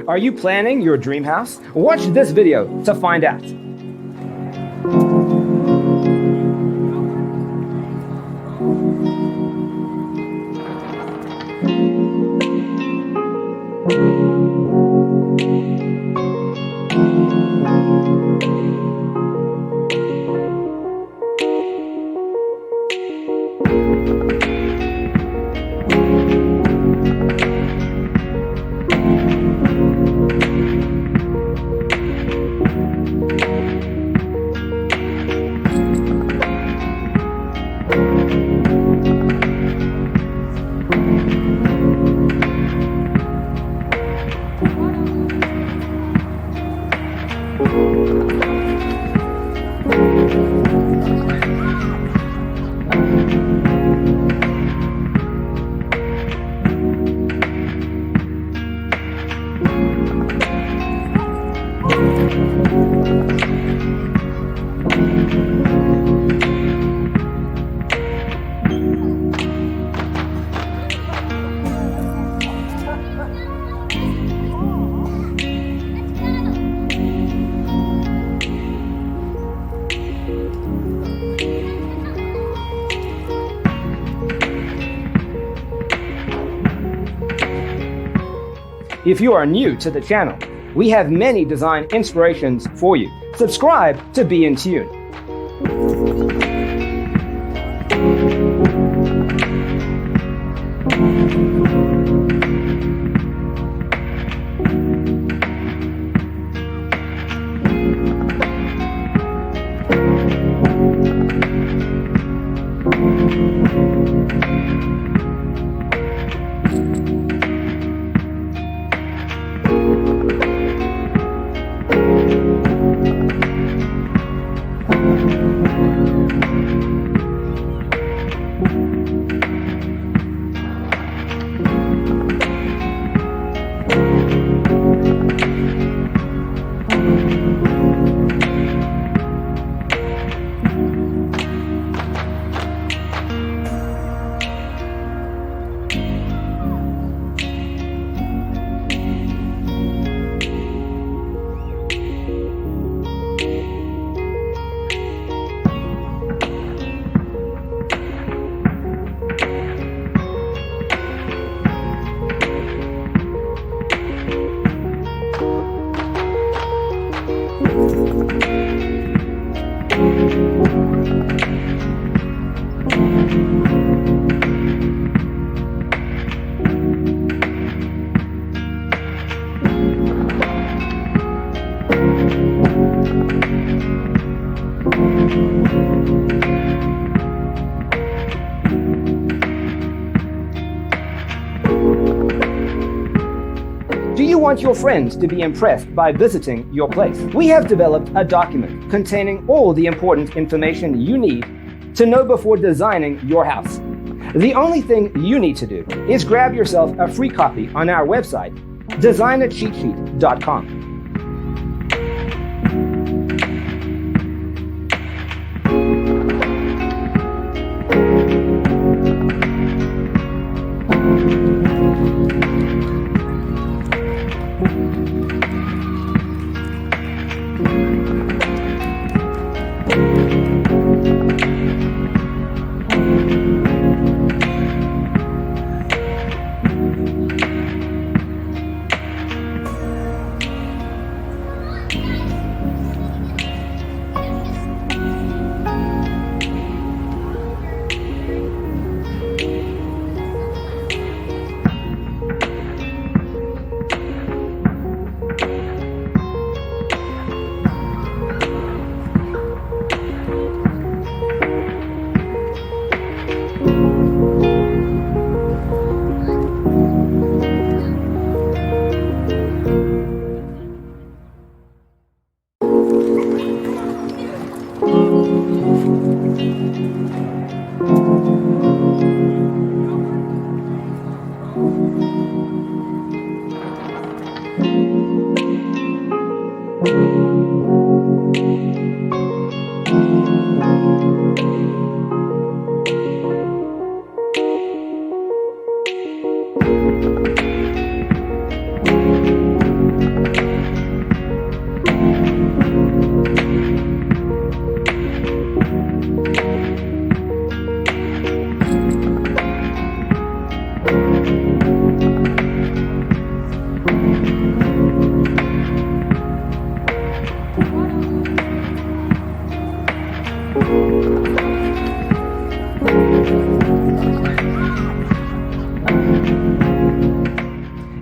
Are you planning your dream house? Watch this video to find out. If you are new to the channel, we have many design inspirations for you. Subscribe to be in tune. Do you want your friends to be impressed by visiting your place? We have developed a document containing all the important information you need to know before designing your house. The only thing you need to do is grab yourself a free copy on our website, designacheatsheet.com.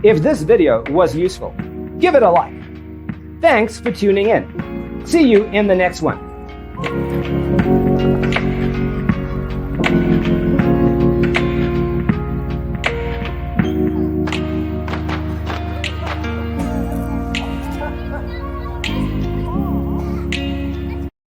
If this video was useful, give it a like. Thanks for tuning in. See you in the next one.